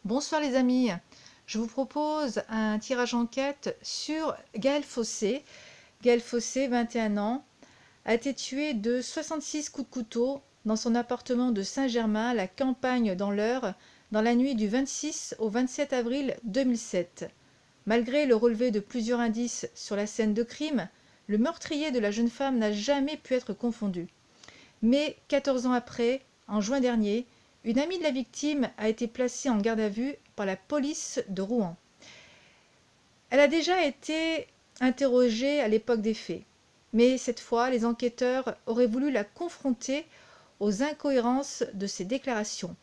Bonsoir les amis, je vous propose un tirage enquête sur Gaël Fossé. Gaël Fossé, 21 ans, a été tué de 66 coups de couteau dans son appartement de Saint-Germain, la Campagne dans l'Eure, dans la nuit du 26 au 27 avril 2007. Malgré le relevé de plusieurs indices sur la scène de crime, le meurtrier de la jeune femme n'a jamais pu être confondu. Mais 14 ans après, en juin dernier, une amie de la victime a été placée en garde à vue par la police de Rouen. Elle a déjà été interrogée à l'époque des faits, mais cette fois, les enquêteurs auraient voulu la confronter aux incohérences de ses déclarations.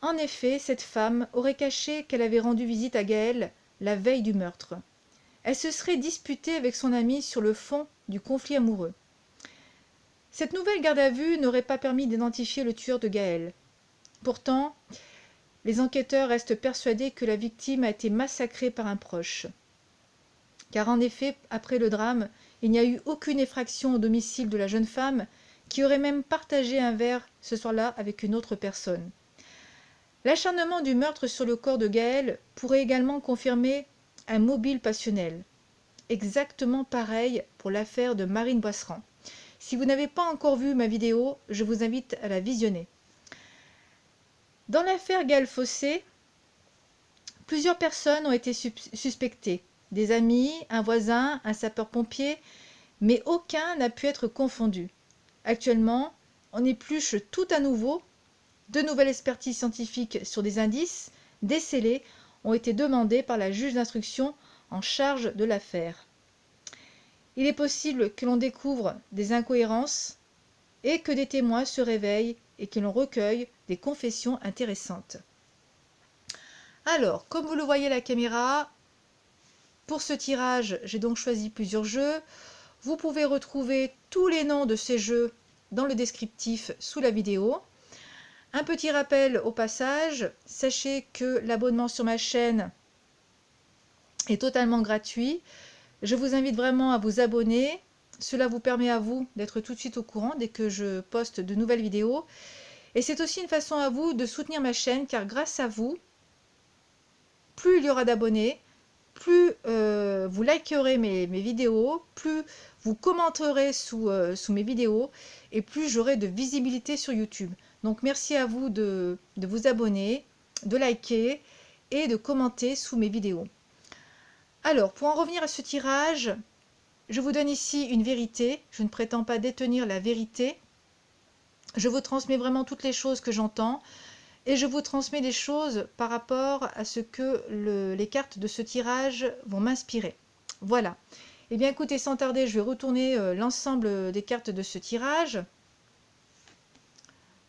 En effet, cette femme aurait caché qu'elle avait rendu visite à Gaël la veille du meurtre. Elle se serait disputée avec son amie sur le fond du conflit amoureux. Cette nouvelle garde à vue n'aurait pas permis d'identifier le tueur de Gaël. Pourtant, les enquêteurs restent persuadés que la victime a été massacrée par un proche. Car en effet, après le drame, il n'y a eu aucune effraction au domicile de la jeune femme, qui aurait même partagé un verre ce soir-là avec une autre personne. L'acharnement du meurtre sur le corps de Gaël pourrait également confirmer un mobile passionnel. Exactement pareil pour l'affaire de Marine Boisserand. Si vous n'avez pas encore vu ma vidéo, je vous invite à la visionner. Dans l'affaire Gaël Fossé, plusieurs personnes ont été suspectées. Des amis, un voisin, un sapeur-pompier, mais aucun n'a pu être confondu. Actuellement, on épluche tout à nouveau. De nouvelles expertises scientifiques sur des indices décelés ont été demandées par la juge d'instruction en charge de l'affaire. Il est possible que l'on découvre des incohérences et que des témoins se réveillent et que l'on recueille des confessions intéressantes. Alors, comme vous le voyez à la caméra, pour ce tirage, j'ai donc choisi plusieurs jeux. Vous pouvez retrouver tous les noms de ces jeux dans le descriptif sous la vidéo. Un petit rappel au passage, sachez que l'abonnement sur ma chaîne est totalement gratuit. Je vous invite vraiment à vous abonner. Cela vous permet à vous d'être tout de suite au courant dès que je poste de nouvelles vidéos. Et c'est aussi une façon à vous de soutenir ma chaîne, car grâce à vous, plus il y aura d'abonnés, plus vous likerez mes vidéos, plus vous commenterez sous mes vidéos, et plus j'aurai de visibilité sur YouTube. Donc merci à vous de vous abonner, de liker et de commenter sous mes vidéos. Alors, pour en revenir à ce tirage, je vous donne ici une vérité. Je ne prétends pas détenir la vérité. Je vous transmets vraiment toutes les choses que j'entends. Et je vous transmets des choses par rapport à ce que les cartes de ce tirage vont m'inspirer. Voilà. Eh bien écoutez, sans tarder, je vais retourner l'ensemble des cartes de ce tirage.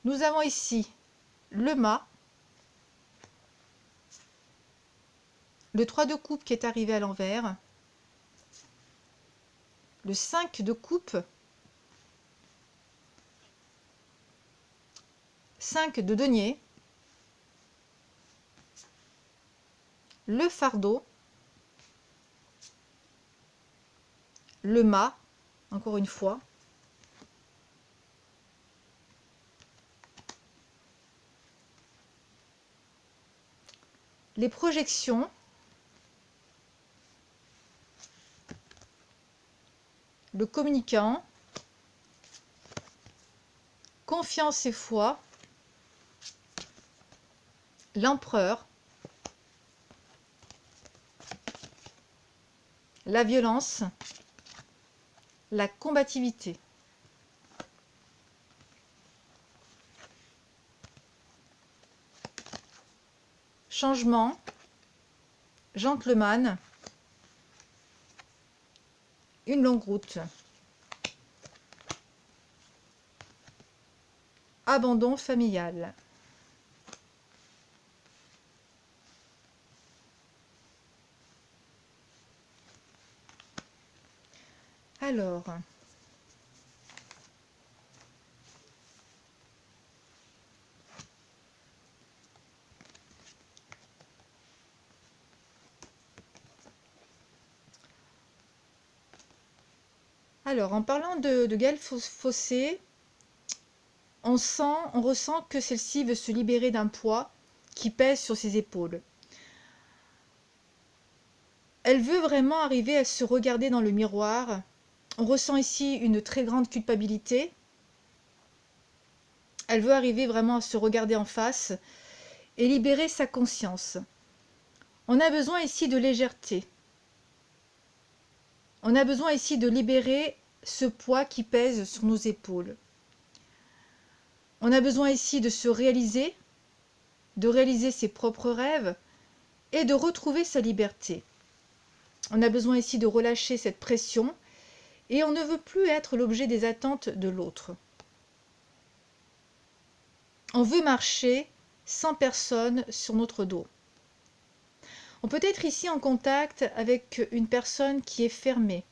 Nous avons ici le mât, le 3 de coupe qui est arrivé à l'envers, le 5 de coupe, 5 de denier, le fardeau, le mât, encore une fois, les projections, le communicant, confiance et foi, l'empereur, la violence, la combativité. Changement, gentleman, une longue route. Abandon familial. Alors, en parlant de Gaël Fossé, on ressent que celle-ci veut se libérer d'un poids qui pèse sur ses épaules. Elle veut vraiment arriver à se regarder dans le miroir. On ressent ici une très grande culpabilité. Elle veut arriver vraiment à se regarder en face et libérer sa conscience. On a besoin ici de légèreté. On a besoin ici de libérer ce poids qui pèse sur nos épaules. On a besoin ici de se réaliser, de réaliser ses propres rêves et de retrouver sa liberté. On a besoin ici de relâcher cette pression et on ne veut plus être l'objet des attentes de l'autre. On veut marcher sans personne sur notre dos. On peut être ici en contact avec une personne qui est fermée.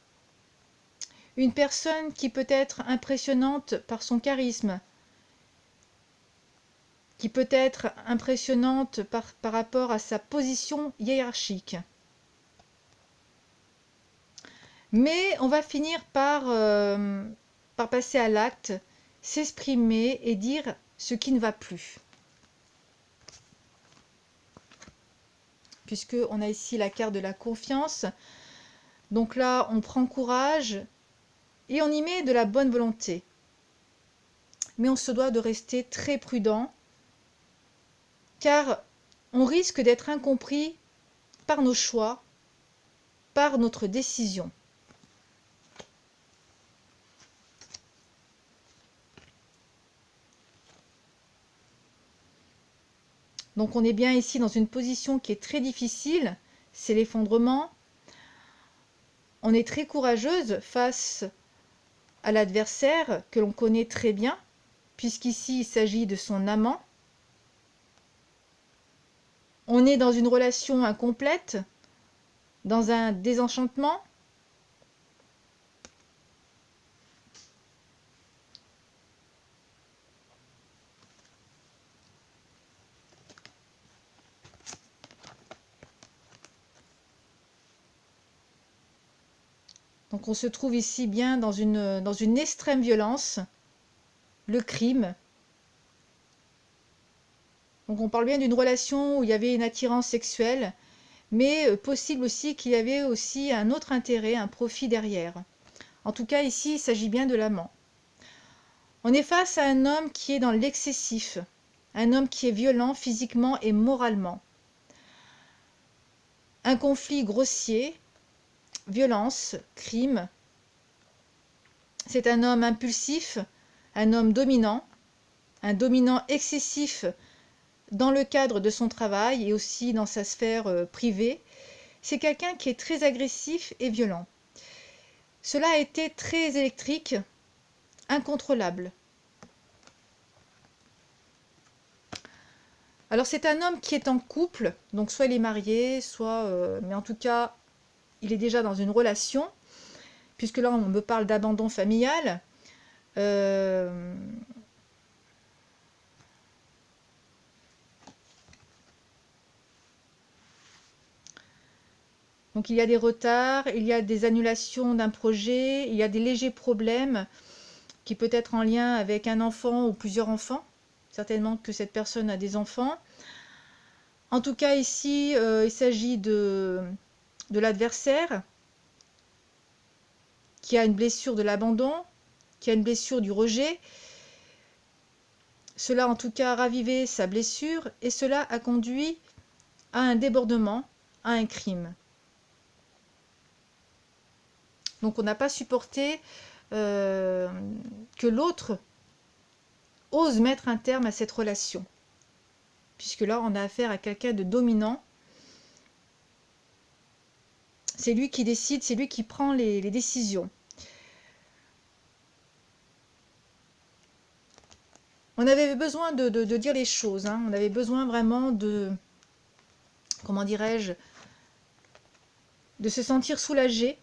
Une personne qui peut être impressionnante par son charisme, qui peut être impressionnante par rapport à sa position hiérarchique. Mais on va finir par passer à l'acte, s'exprimer et dire ce qui ne va plus. Puisqu'on a ici la carte de la confiance. Donc là, on prend courage et on y met de la bonne volonté. Mais on se doit de rester très prudent, car on risque d'être incompris par nos choix, par notre décision. Donc on est bien ici dans une position qui est très difficile, c'est l'effondrement. On est très courageuse face à l'adversaire que l'on connaît très bien, puisqu'ici il s'agit de son amant. On est dans une relation incomplète, dans un désenchantement. Donc on se trouve ici bien dans une extrême violence, le crime. Donc on parle bien d'une relation où il y avait une attirance sexuelle, mais possible aussi qu'il y avait aussi un autre intérêt, un profit derrière. En tout cas ici il s'agit bien de l'amant. On est face à un homme qui est dans l'excessif, un homme qui est violent physiquement et moralement. Un conflit grossier, violence, crime. C'est un homme impulsif, un homme dominant, un dominant excessif dans le cadre de son travail et aussi dans sa sphère privée. C'est quelqu'un qui est très agressif et violent. Cela a été très électrique, incontrôlable. Alors c'est un homme qui est en couple, donc soit il est marié, soit... mais en tout cas, il est déjà dans une relation, puisque là on me parle d'abandon familial. Donc il y a des retards, il y a des annulations d'un projet, il y a des légers problèmes qui peut être en lien avec un enfant ou plusieurs enfants. Certainement que cette personne a des enfants. En tout cas ici, il s'agit de l'adversaire qui a une blessure de l'abandon, qui a une blessure du rejet. Cela en tout cas a ravivé sa blessure et cela a conduit à un débordement, à un crime. Donc on n'a pas supporté que l'autre ose mettre un terme à cette relation. Puisque là on a affaire à quelqu'un de dominant. C'est lui qui décide, c'est lui qui prend les décisions. On avait besoin de dire les choses, hein. On avait besoin vraiment de, comment dirais-je, de se sentir soulagé.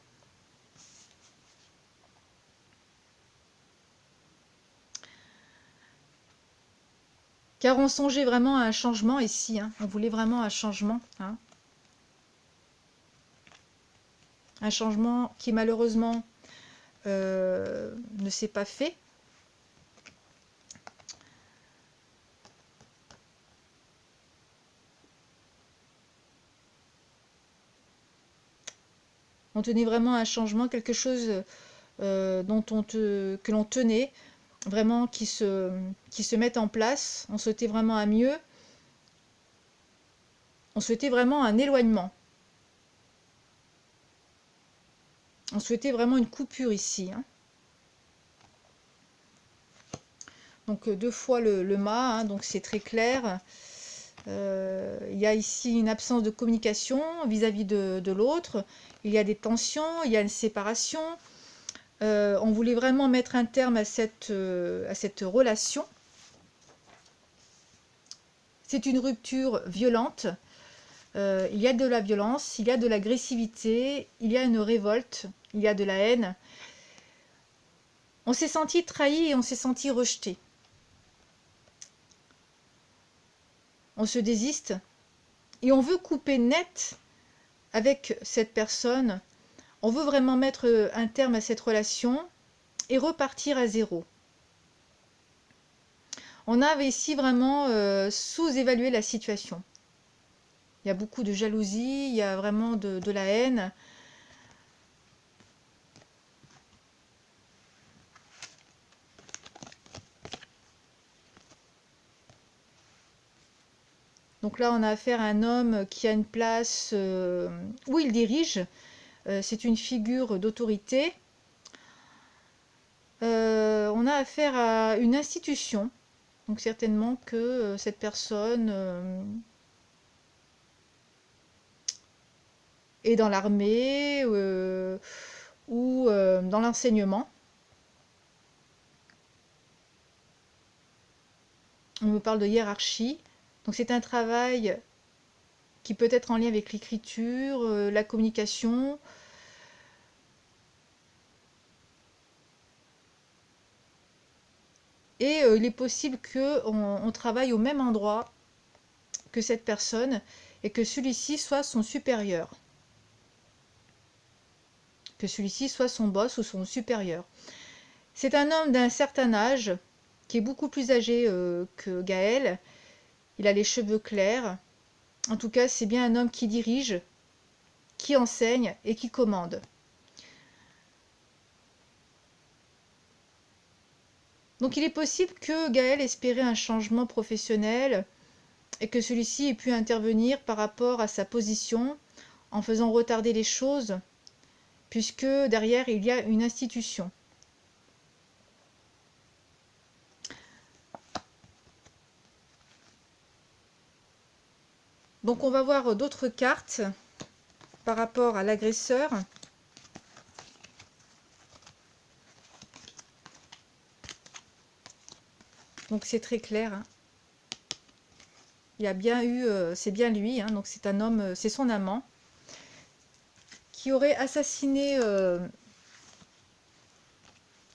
Car on songeait vraiment à un changement ici, hein. On voulait vraiment un changement, hein. Un changement qui malheureusement ne s'est pas fait. On tenait vraiment à un changement, quelque chose que l'on tenait, vraiment qui se mette en place. On souhaitait vraiment un mieux. On souhaitait vraiment un éloignement. On souhaitait vraiment une coupure ici, hein. Donc deux fois le mât, hein, donc c'est très clair. Il y a ici une absence de communication vis-à-vis de l'autre. Il y a des tensions, il y a une séparation. On voulait vraiment mettre un terme à cette relation. C'est une rupture violente. Il y a de la violence, il y a de l'agressivité, il y a une révolte, il y a de la haine. On s'est senti trahi et on s'est senti rejeté. On se désiste et on veut couper net avec cette personne. On veut vraiment mettre un terme à cette relation et repartir à zéro. On a ici vraiment sous-évalué la situation. Il y a beaucoup de jalousie, il y a vraiment de la haine. Donc là, on a affaire à un homme qui a une place où il dirige. C'est une figure d'autorité. On a affaire à une institution. Donc certainement que cette personne est dans l'armée ou dans l'enseignement. On me parle de hiérarchie. Donc c'est un travail qui peut être en lien avec l'écriture, la communication. Et il est possible qu'on travaille au même endroit que cette personne et que celui-ci soit son supérieur. Que celui-ci soit son boss ou son supérieur. C'est un homme d'un certain âge qui est beaucoup plus âgé que Gaël. Il a les cheveux clairs. En tout cas, c'est bien un homme qui dirige, qui enseigne et qui commande. Donc il est possible que Gaël espérait un changement professionnel et que celui-ci ait pu intervenir par rapport à sa position en faisant retarder les choses, puisque derrière il y a une institution. Donc on va voir d'autres cartes par rapport à l'agresseur. Donc c'est très clair, hein. Il y a bien eu, c'est bien lui, hein, donc c'est un homme, c'est son amant, qui aurait assassiné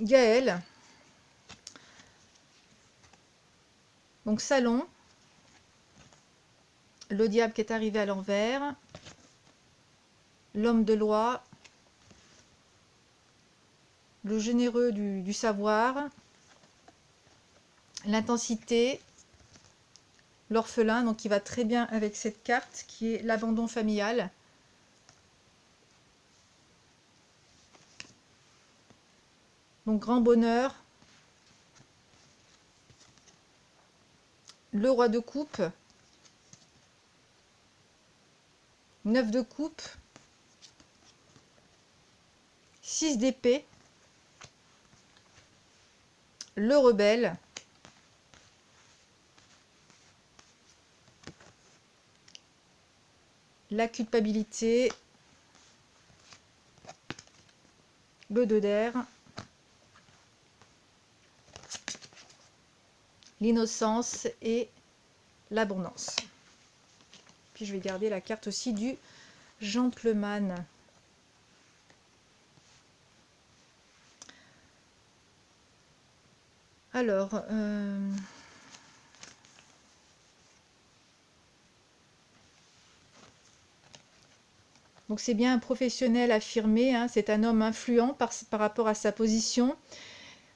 Gaël. Donc salon, le diable qui est arrivé à l'envers, l'homme de loi, le généreux du savoir, l'intensité, l'orphelin, donc qui va très bien avec cette carte qui est l'abandon familial. Donc grand bonheur, le roi de coupe, 9 de coupe, 6 d'épée, le rebelle, la culpabilité, le 2 d'air, l'innocence et l'abondance. Puis je vais garder la carte aussi du gentleman. Alors, donc c'est bien un professionnel affirmé, hein, c'est un homme influent par rapport à sa position,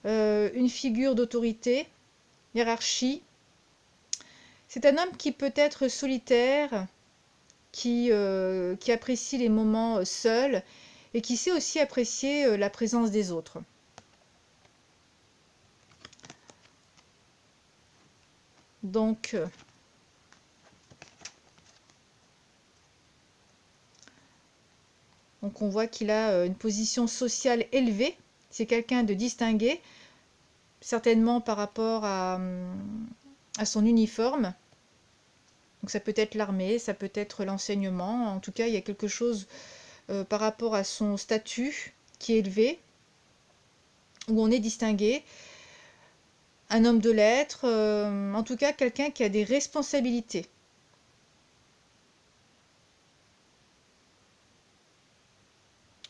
une figure d'autorité, hiérarchie. C'est un homme qui peut être solitaire, qui apprécie les moments seuls et qui sait aussi apprécier la présence des autres. Donc, on voit qu'il a une position sociale élevée. C'est quelqu'un de distingué, certainement par rapport à son uniforme. Donc ça peut être l'armée, ça peut être l'enseignement. En tout cas, il y a quelque chose par rapport à son statut qui est élevé, où on est distingué. Un homme de lettres, en tout cas quelqu'un qui a des responsabilités.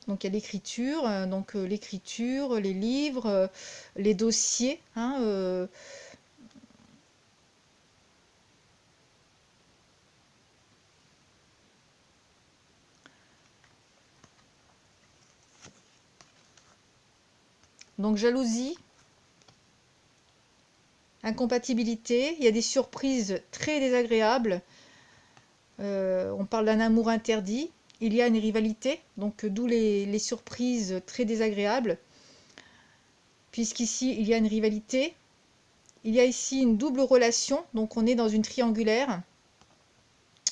Donc il y a l'écriture, l'écriture, les livres, les dossiers, hein, donc jalousie, incompatibilité, il y a des surprises très désagréables. On parle d'un amour interdit, il y a une rivalité, donc d'où les surprises très désagréables, puisqu'ici il y a une rivalité. Il y a ici une double relation, donc on est dans une triangulaire,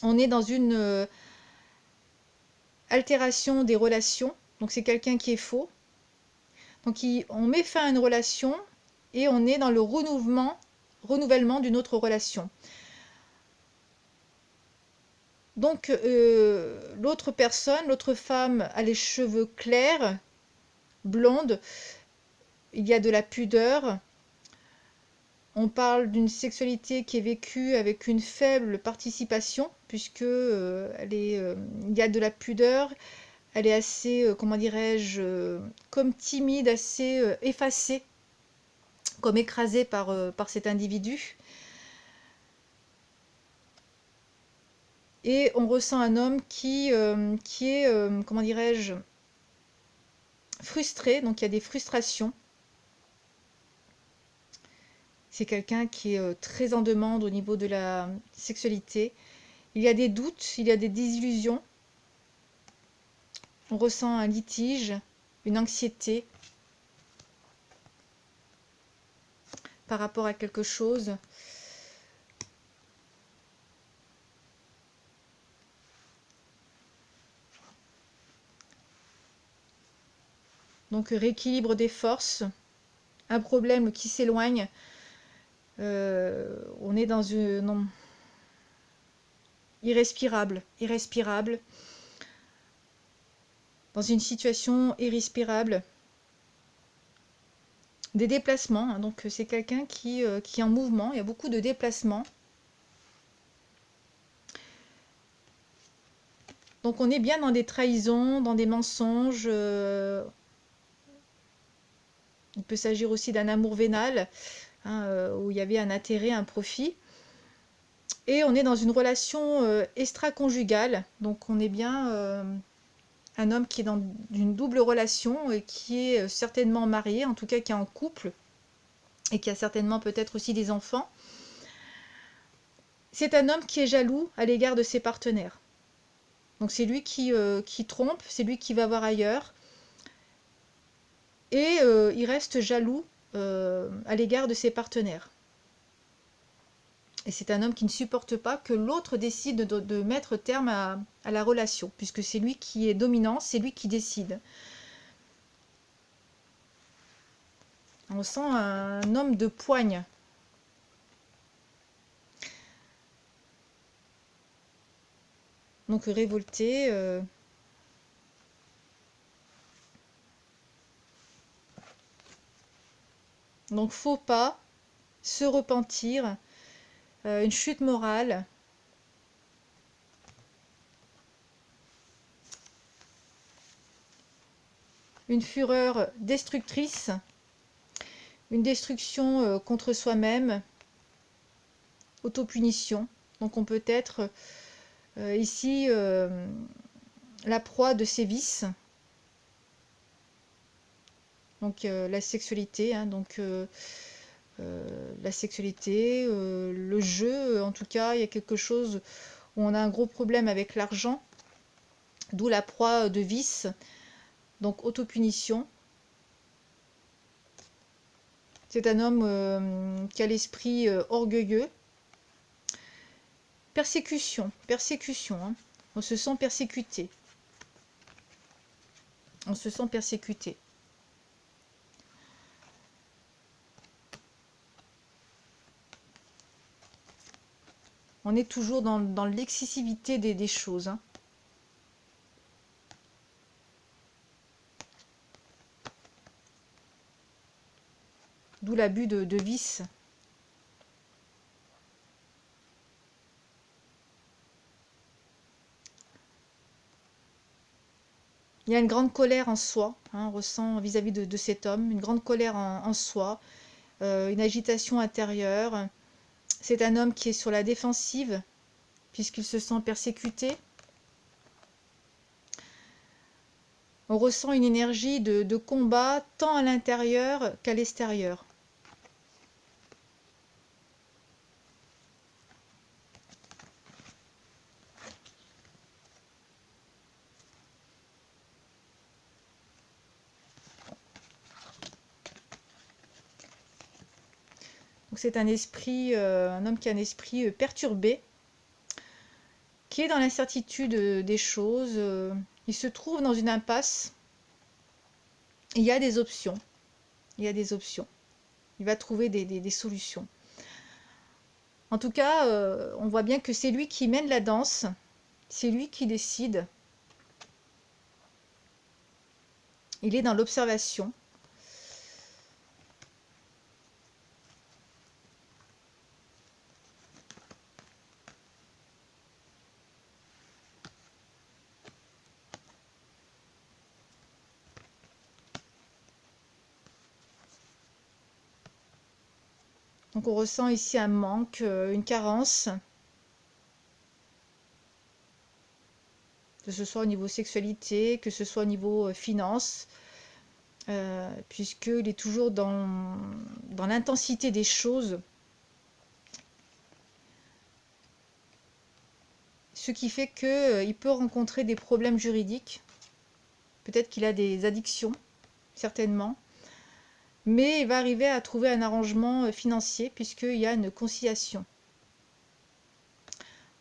on est dans une altération des relations, donc c'est quelqu'un qui est faux. Donc on met fin à une relation et on est dans le renouvellement d'une autre relation. Donc l'autre personne, l'autre femme a les cheveux clairs, blondes, il y a de la pudeur. On parle d'une sexualité qui est vécue avec une faible participation, puisque il y a de la pudeur, elle est assez, comment dirais-je, comme timide, assez effacée, comme écrasée par cet individu. Et on ressent un homme qui est, comment dirais-je, frustré, donc il y a des frustrations. C'est quelqu'un qui est très en demande au niveau de la sexualité. Il y a des doutes, il y a des désillusions. On ressent un litige, une anxiété par rapport à quelque chose. Donc rééquilibre des forces, un problème qui s'éloigne. On est dans une... Non, irrespirable, dans une situation irrespirable. Des déplacements, hein, donc c'est quelqu'un qui est en mouvement, il y a beaucoup de déplacements. Donc on est bien dans des trahisons, dans des mensonges. Il peut s'agir aussi d'un amour vénal, hein, où il y avait un intérêt, un profit. Et on est dans une relation extra-conjugale, donc on est bien un homme qui est dans une double relation et qui est certainement marié, en tout cas qui est en couple, et qui a certainement peut-être aussi des enfants. C'est un homme qui est jaloux à l'égard de ses partenaires. Donc c'est lui qui trompe, c'est lui qui va voir ailleurs. Et il reste jaloux à l'égard de ses partenaires. Et c'est un homme qui ne supporte pas que l'autre décide de mettre terme à la relation, puisque c'est lui qui est dominant, c'est lui qui décide. On sent un homme de poigne. Donc révolté. Donc faux pas, se repentir, une chute morale. Une fureur destructrice, une destruction contre soi-même, autopunition. Donc on peut être ici la proie de ses vices. Donc la sexualité, hein, la sexualité, le jeu, en tout cas, il y a quelque chose où on a un gros problème avec l'argent, d'où la proie de vice. donc autopunition. C'est un homme qui a l'esprit orgueilleux. Persécution, hein. On se sent persécuté. On se sent persécuté. On est toujours dans l'excessivité des choses, hein. D'où l'abus de vice. Il y a une grande colère en soi, hein, on ressent vis-à-vis de cet homme, une grande colère en soi, une agitation intérieure. C'est un homme qui est sur la défensive, puisqu'il se sent persécuté. On ressent une énergie de combat tant à l'intérieur qu'à l'extérieur. Donc c'est un esprit, un homme qui a un esprit perturbé, qui est dans l'incertitude des choses. Il se trouve dans une impasse. Il y a des options. Il y a des options. Il va trouver des solutions. En tout cas, on voit bien que c'est lui qui mène la danse. C'est lui qui décide. Il est dans l'observation. Donc on ressent ici un manque, une carence, que ce soit au niveau sexualité, que ce soit au niveau finance, puisqu'il est toujours dans l'intensité des choses. Ce qui fait qu'il peut rencontrer des problèmes juridiques. Peut-être qu'il a des addictions, certainement. Mais il va arriver à trouver un arrangement financier puisqu'il y a une conciliation.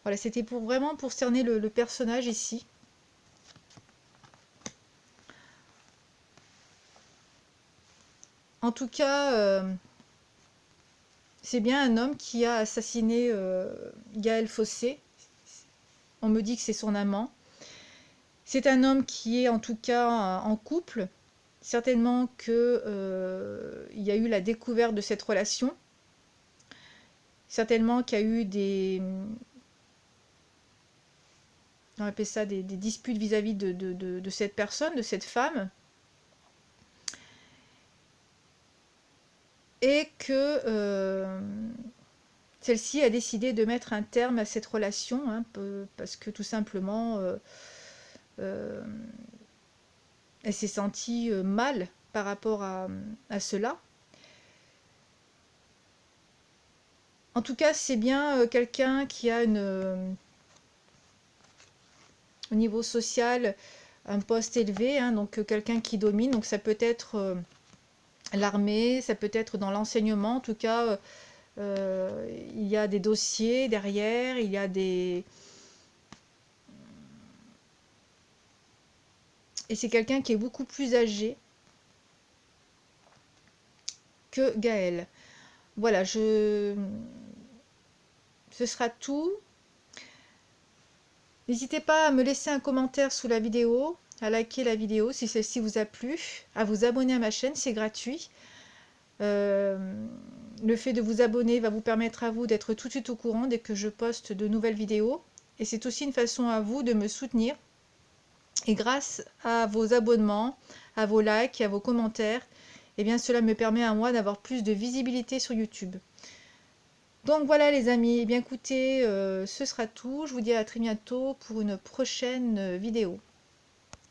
Voilà, c'était vraiment pour cerner le personnage ici. En tout cas, c'est bien un homme qui a assassiné Gaël Fossé. On me dit que c'est son amant. C'est un homme qui est en tout cas en couple. Certainement qu'il y a eu la découverte de cette relation. Certainement qu'il y a eu on appelle ça des disputes vis-à-vis de cette personne, de cette femme. Et que celle-ci a décidé de mettre un terme à cette relation, hein, parce que tout simplement, elle s'est sentie mal par rapport à cela. En tout cas, c'est bien quelqu'un qui a au niveau social un poste élevé, hein, donc quelqu'un qui domine. Donc ça peut être l'armée, ça peut être dans l'enseignement. En tout cas, il y a des dossiers derrière, il y a des... Et c'est quelqu'un qui est beaucoup plus âgé que Gaël. Voilà, ce sera tout. N'hésitez pas à me laisser un commentaire sous la vidéo, à liker la vidéo si celle-ci vous a plu, à vous abonner à ma chaîne, c'est gratuit. Le fait de vous abonner va vous permettre à vous d'être tout de suite au courant dès que je poste de nouvelles vidéos. Et c'est aussi une façon à vous de me soutenir. Et grâce à vos abonnements, à vos likes et à vos commentaires, eh bien cela me permet à moi d'avoir plus de visibilité sur YouTube. Donc voilà les amis, eh bien écoutez, ce sera tout. Je vous dis à très bientôt pour une prochaine vidéo.